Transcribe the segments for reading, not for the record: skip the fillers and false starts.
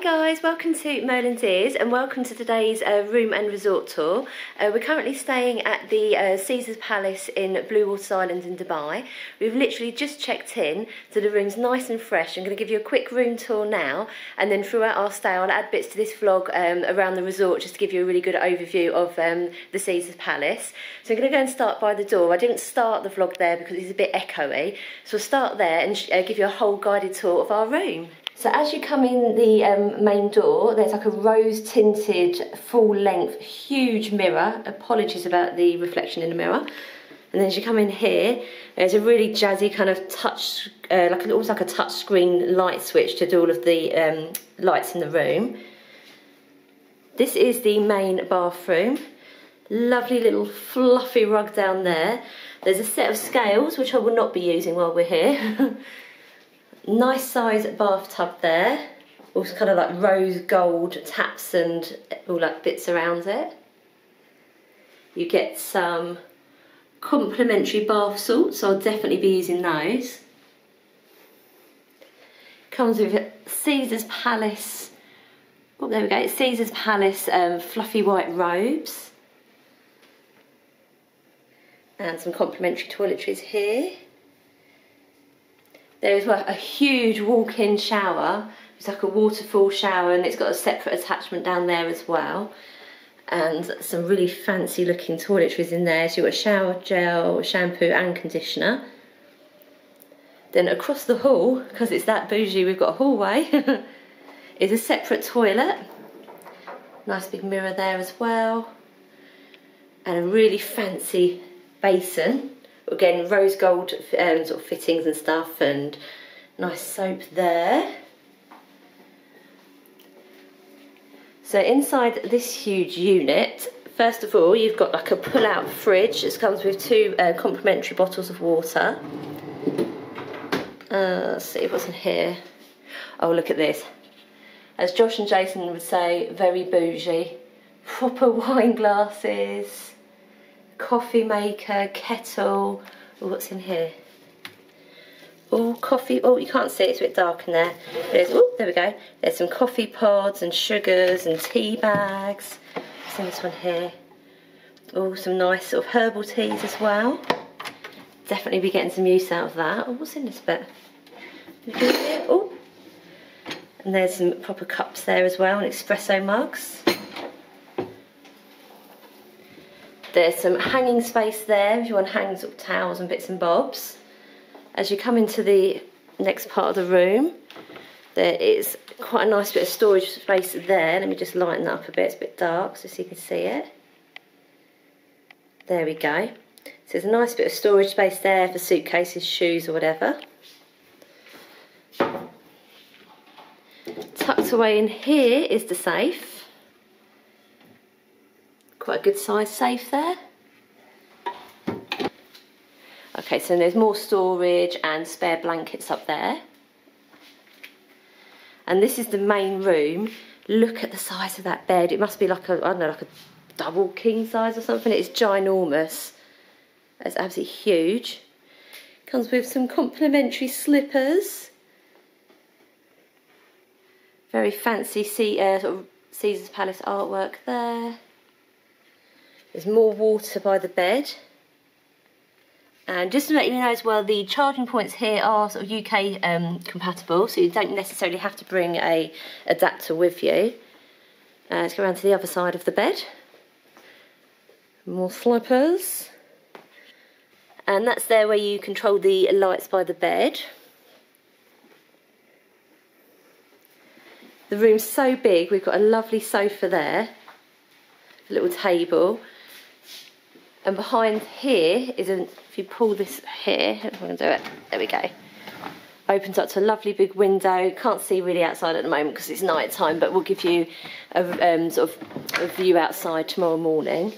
guys, welcome to Merlin's Ears and welcome to today's room and resort tour. We're currently staying at the Caesar's Palace in Blue Water Island in Dubai. We've literally just checked in, so the room's nice and fresh. I'm going to give you a quick room tour now, and then throughout our stay I'll add bits to this vlog around the resort just to give you a really good overview of the Caesar's Palace. So I'm going to go and start by the door. I didn't start the vlog there because it's a bit echoey, so we'll start there and give you a whole guided tour of our room. So as you come in the main door, there's like a rose tinted full length huge mirror. Apologies about the reflection in the mirror. And then as you come in here, there's a really jazzy kind of touch, almost like a touch screen light switch to do all of the lights in the room. This is the main bathroom. Lovely little fluffy rug down there. There's a set of scales which I will not be using while we're here. Nice size bathtub there, also kind of like rose gold taps and all like bits around it. You get some complimentary bath salts, so I'll definitely be using those. Comes with Caesar's Palace, oh there we go, it's Caesar's Palace fluffy white robes. And some complimentary toiletries here. There is a huge walk-in shower. It's like a waterfall shower and it's got a separate attachment down there as well. And some really fancy looking toiletries in there. So you've got a shower gel, shampoo and conditioner. Then across the hall, because it's that bougie, we've got a hallway, is a separate toilet. Nice big mirror there as well. And a really fancy basin. Again, rose gold sort of fittings and stuff, and nice soap there. So inside this huge unit, first of all, you've got like a pull-out fridge. This comes with two complimentary bottles of water. Let's see what's in here. Oh, look at this. As Josh and Jason would say, very bougie. Proper wine glasses. Coffee maker, kettle. Oh, what's in here? Oh, coffee. Oh, you can't see it, it's a bit dark in there. Oh, there we go. There's some coffee pods and sugars and tea bags. What's in this one here? Oh, some nice sort of herbal teas as well. Definitely be getting some use out of that. Oh, what's in this bit? Oh, and there's some proper cups there as well, and espresso mugs. There's some hanging space there if you want to hang sort of towels and bits and bobs. As you come into the next part of the room, there is quite a nice bit of storage space there. Let me just lighten that up a bit, it's a bit dark so you can see it. There we go. So there's a nice bit of storage space there for suitcases, shoes or whatever. Tucked away in here is the safe. Quite a good size safe there. Okay, so there's more storage and spare blankets up there. And this is the main room. Look at the size of that bed. It must be like a, I don't know, like a double king size or something. It's ginormous. It's absolutely huge. Comes with some complimentary slippers. Very fancy sort of Caesar's Palace artwork there. There's more water by the bed. And just to let you know as well, the charging points here are sort of UK compatible, so you don't necessarily have to bring a adapter with you. Let's go around to the other side of the bed. More slippers. And that's there where you control the lights by the bed. The room's so big, we've got a lovely sofa there, a little table. And behind here is, if you pull this here, if I can do it, there we go. Opens up to a lovely big window. Can't see really outside at the moment because it's night time, but we'll give you a sort of a view outside tomorrow morning.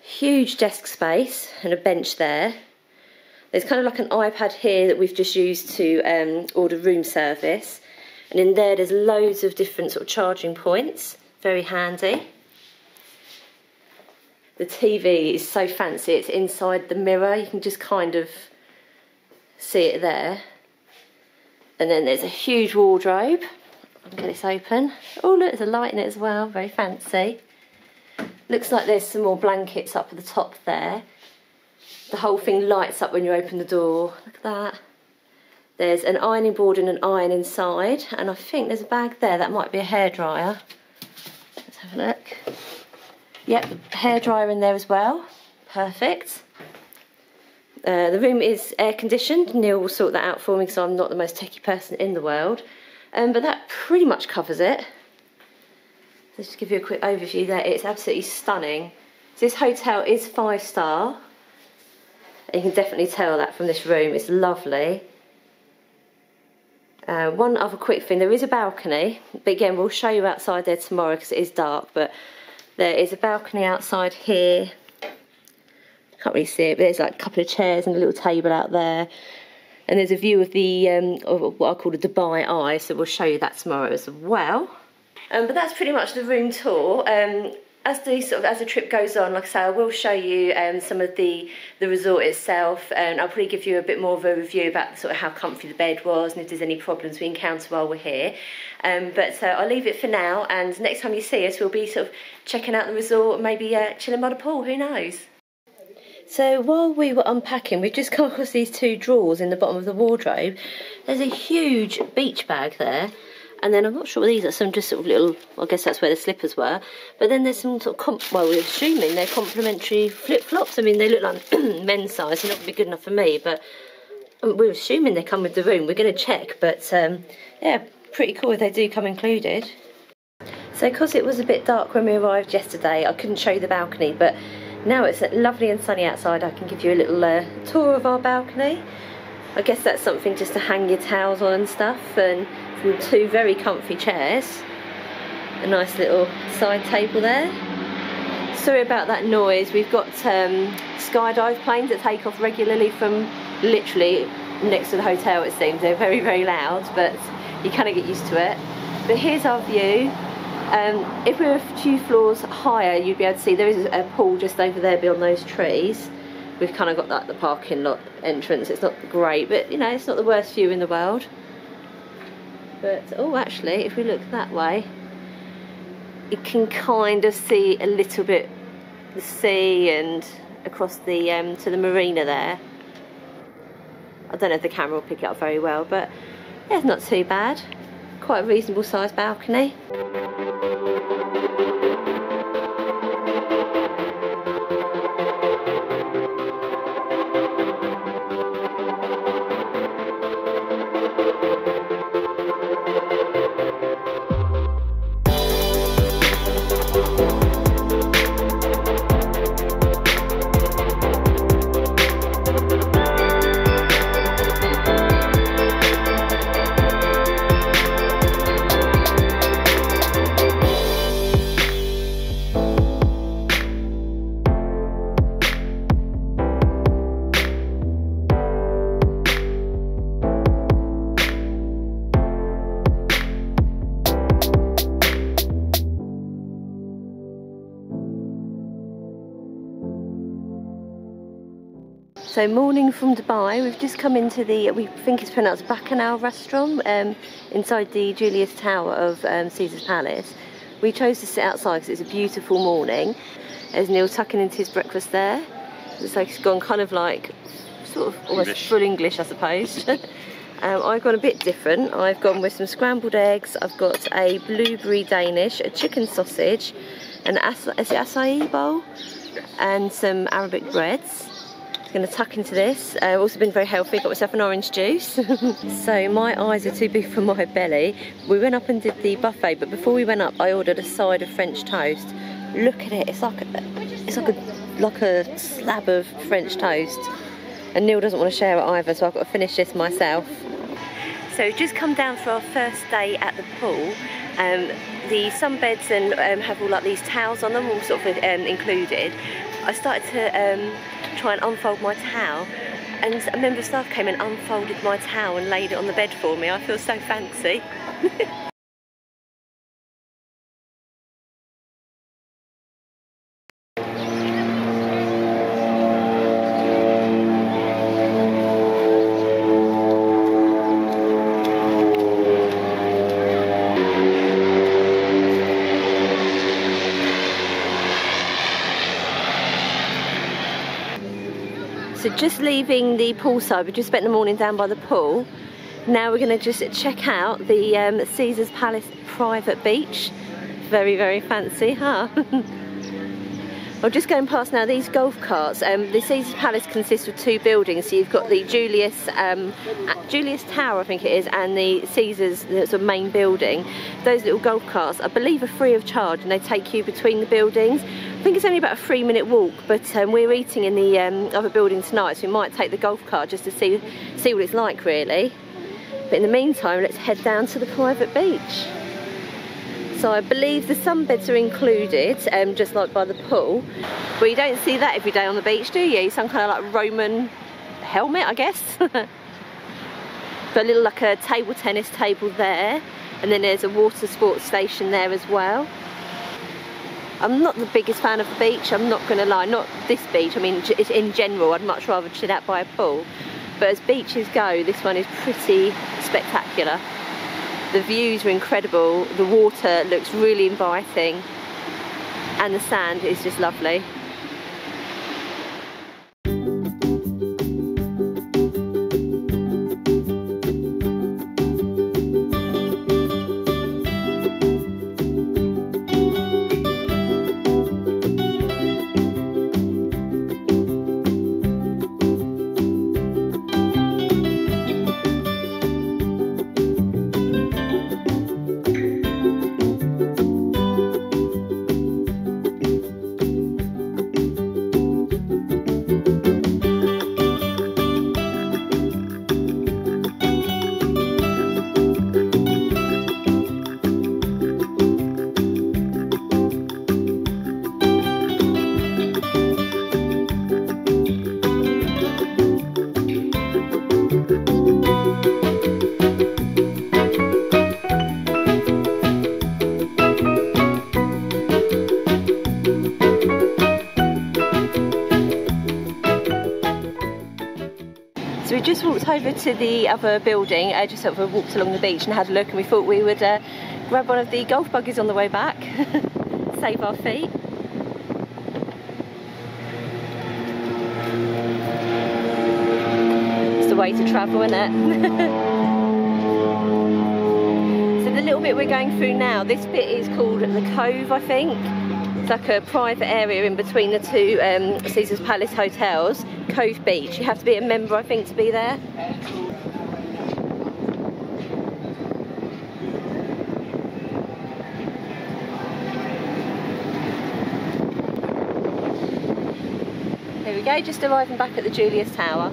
Huge desk space and a bench there. There's kind of like an iPad here that we've just used to order room service. And in there, there's loads of different sort of charging points. Very handy. The TV is so fancy, it's inside the mirror. You can just kind of see it there. And then there's a huge wardrobe. Get this open. Oh look, there's a light in it as well, very fancy. Looks like there's some more blankets up at the top there. The whole thing lights up when you open the door. Look at that. There's an ironing board and an iron inside, and I think there's a bag there, that might be a hairdryer. Let's have a look. Yep, hairdryer in there as well. Perfect. The room is air conditioned. Neil will sort that out for me because I'm not the most techie person in the world. But that pretty much covers it. So just to give you a quick overview there, it's absolutely stunning. So this hotel is 5-star. You can definitely tell that from this room, it's lovely. One other quick thing, there is a balcony, but again we'll show you outside there tomorrow because it is dark, but there is a balcony outside here. Can't really see it, but there's like a couple of chairs and a little table out there. And there's a view of the of what I call the Dubai Eye, so we'll show you that tomorrow as well. But that's pretty much the room tour. As the trip goes on, like I say, I will show you some of the resort itself, and I'll probably give you a bit more of a review about sort of how comfy the bed was and if there's any problems we encounter while we're here. But I'll leave it for now, and next time you see us, we'll be sort of checking out the resort, maybe chilling by the pool. Who knows? So while we were unpacking, we've just come across these 2 drawers in the bottom of the wardrobe. There's a huge beach bag there. And then I'm not sure what these are, some just sort of little, I guess that's where the slippers were. But then there's some sort of, well, we're assuming they're complimentary flip-flops. I mean, they look like men's size, they're not going to be good enough for me, but we're assuming they come with the room. We're going to check, but yeah, pretty cool if they do come included. So because it was a bit dark when we arrived yesterday, I couldn't show you the balcony, but now it's lovely and sunny outside, I can give you a little tour of our balcony. I guess that's something just to hang your towels on and stuff, and from 2 very comfy chairs. A nice little side table there. Sorry about that noise, we've got skydive planes that take off regularly from literally next to the hotel, it seems. They're very, very loud, but you kind of get used to it. But here's our view. If we were a few floors higher, you'd be able to see there is a pool just over there beyond those trees. We've kind of got that, the parking lot entrance. It's not great, but you know, it's not the worst view in the world. But oh, actually, if we look that way, you can kind of see a little bit the sea and across the to the marina there. I don't know if the camera will pick it up very well, but yeah, it's not too bad. Quite a reasonable sized balcony. So morning from Dubai, we've just come into the, we think it's pronounced Bacchanal restaurant inside the Julius Tower of Caesar's Palace. We chose to sit outside because it's a beautiful morning. There's Neil tucking into his breakfast there. It's like he's gone kind of like, sort of almost full English I suppose. I've gone a bit different. I've gone with some scrambled eggs, I've got a blueberry Danish, a chicken sausage, an acai bowl, and some Arabic breads. I'm going to tuck into this. I've also been very healthy, got myself an orange juice. So my eyes are too big for my belly. We went up and did the buffet, but before we went up I ordered a side of French toast. Look at it, it's like a slab of French toast. And Neil doesn't want to share it either, so I've got to finish this myself. So just come down for our first day at the pool. The sunbeds and have all like these towels on them, all sort of included. I started to try and unfold my towel, and a member of staff came and unfolded my towel and laid it on the bed for me. I feel so fancy. So just leaving the poolside, we just spent the morning down by the pool. Now we're going to just check out the Caesars Palace private beach. Very, very fancy, huh? I'm just going past now these golf carts. The Caesars Palace consists of two buildings. So you've got the Julius Tower, I think it is, and the Caesars, the sort of main building. Those little golf carts, I believe, are free of charge, and they take you between the buildings. I think it's only about a 3-minute walk, but we're eating in the other building tonight, so we might take the golf cart just to see what it's like, really. But in the meantime, let's head down to the private beach. So I believe the sunbeds are included, just like by the pool. But you don't see that every day on the beach, do you? Some kind of like Roman helmet, I guess. But a little like a table tennis table there. And then there's a water sports station there as well. I'm not the biggest fan of the beach, I'm not going to lie. Not this beach, I mean in general, I'd much rather chill out by a pool. But as beaches go, this one is pretty spectacular. The views are incredible, the water looks really inviting, and the sand is just lovely. So we just walked over to the other building, just sort of walked along the beach and had a look, and we thought we would grab one of the golf buggies on the way back, save our feet. It's the way to travel, isn't it? So the little bit we're going through now, this bit is called the Cove, I think. It's like a private area in between the two Caesars Palace hotels. Cove Beach. You have to be a member, I think, to be there. Here we go, just arriving back at the Julius Tower.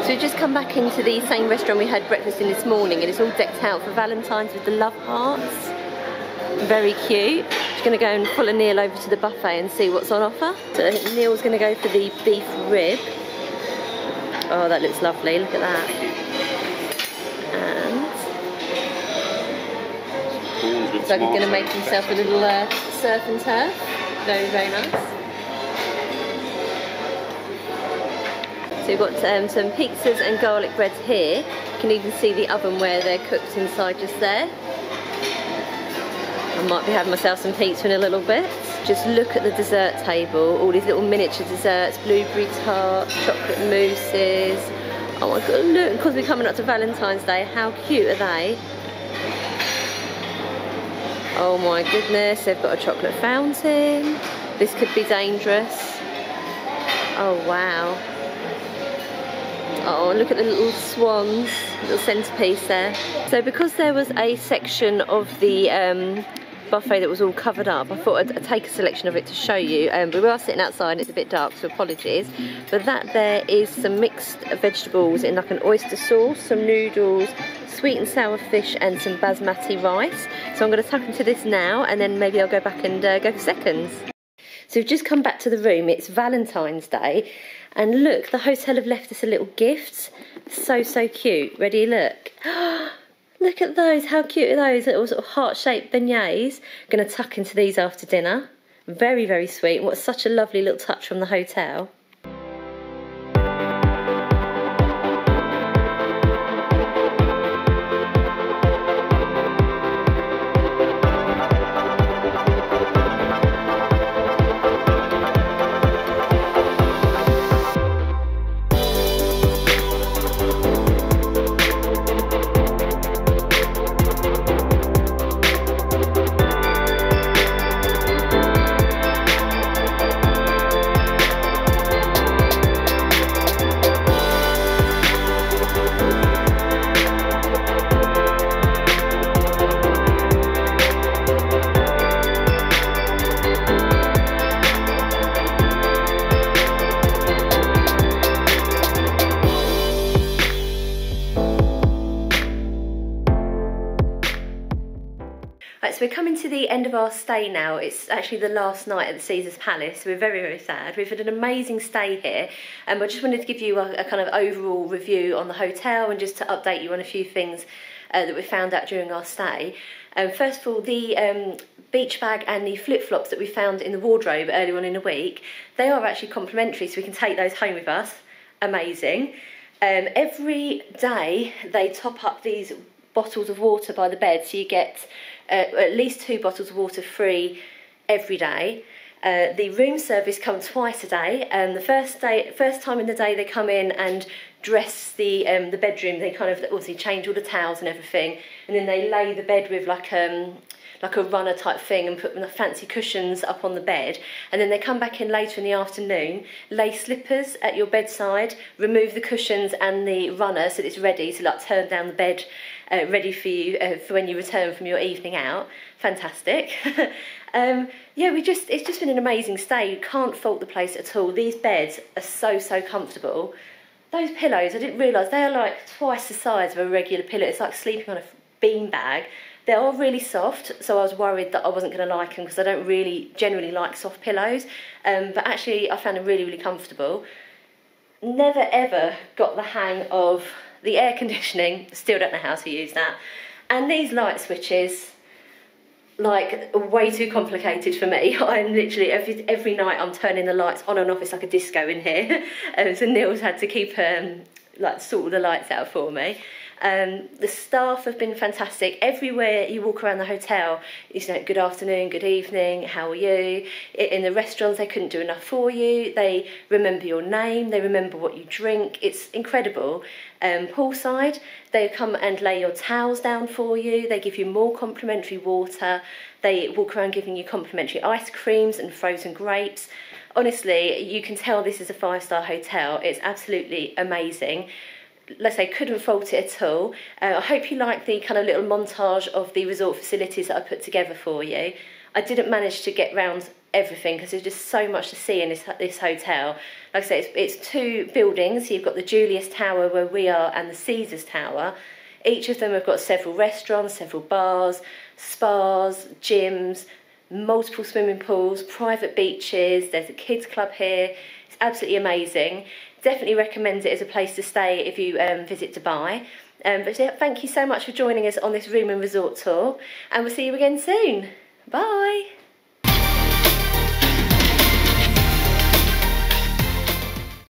So we've just come back into the same restaurant we had breakfast in this morning, and it's all decked out for Valentine's with the love hearts. Very cute. Just going to go and follow Neil over to the buffet and see what's on offer. So Neil's going to go for the beef rib. Oh, that looks lovely. Look at that. And so he's going to make himself a little surf and turf. Very, very nice. So we've got some pizzas and garlic breads here. You can even see the oven where they're cooked inside just there. I might be having myself some pizza in a little bit. Just look at the dessert table, all these little miniature desserts, blueberry tart, chocolate mousses. Oh my god, look, because we're coming up to Valentine's Day, how cute are they? Oh my goodness, they've got a chocolate fountain. This could be dangerous. Oh wow. Oh, look at the little swans, little centrepiece there. So because there was a section of the buffet that was all covered up, I thought I'd take a selection of it to show you. We were sitting outside and it's a bit dark, so apologies. But that there is some mixed vegetables in like an oyster sauce, some noodles, sweet and sour fish, and some basmati rice. So I'm going to tuck into this now, and then maybe I'll go back and go for seconds. So we've just come back to the room. It's Valentine's Day, and look, the hotel have left us a little gift. So, so cute. Ready, look. Look at those, how cute are those little sort of heart-shaped beignets. I'm going to tuck into these after dinner. Very, very sweet. What such a lovely little touch from the hotel. the end of our stay now. It's actually the last night at the Caesars Palace. We're very, very sad. We've had an amazing stay here, and I just wanted to give you a kind of overall review on the hotel and just to update you on a few things that we found out during our stay. First of all, the beach bag and the flip-flops that we found in the wardrobe earlier on in the week, they are actually complimentary, so we can take those home with us. Amazing. Every day they top up these bottles of water by the bed, so you get at least 2 bottles of water free every day. The room service comes twice a day. The first time in the day they come in and dress the bedroom. They kind of obviously change all the towels and everything, and then they lay the bed with like a runner type thing and put fancy cushions up on the bed, and then they come back in later in the afternoon, lay slippers at your bedside, remove the cushions and the runner so that it's ready to like turn down the bed, ready for you for when you return from your evening out. Fantastic. Yeah, it's just been an amazing stay. You can't fault the place at all. These beds are so comfortable. Those pillows, I didn't realise they are like twice the size of a regular pillow. It's like sleeping on a bean bag. They are really soft, so I was worried that I wasn't going to like them because I don't really generally like soft pillows. But actually, I found them really comfortable. Never ever got the hang of the air conditioning. Still don't know how to use that. And these light switches, like, way too complicated for me. I'm literally every night I'm turning the lights on and off. It's like a disco in here. So Neil's had to keep like sort all the lights out for me. The staff have been fantastic. Everywhere you walk around the hotel, you know, good afternoon, good evening, how are you? In the restaurants, they couldn't do enough for you. They remember your name, they remember what you drink. It's incredible. Poolside, they come and lay your towels down for you. They give you more complimentary water. They walk around giving you complimentary ice creams and frozen grapes. Honestly, you can tell this is a 5-star hotel. It's absolutely amazing. Let's say, couldn't fault it at all. I hope you like the kind of little montage of the resort facilities that I put together for you. I didn't manage to get round everything because there's just so much to see in this hotel. Like I say, it's 2 buildings. So you've got the Julius Tower where we are and the Caesars Tower. Each of them have got several restaurants, several bars, spas, gyms, multiple swimming pools, private beaches. There's a kids club here. It's absolutely amazing. Definitely recommend it as a place to stay if you visit Dubai. But thank you so much for joining us on this room and resort tour, and we'll see you again soon. Bye.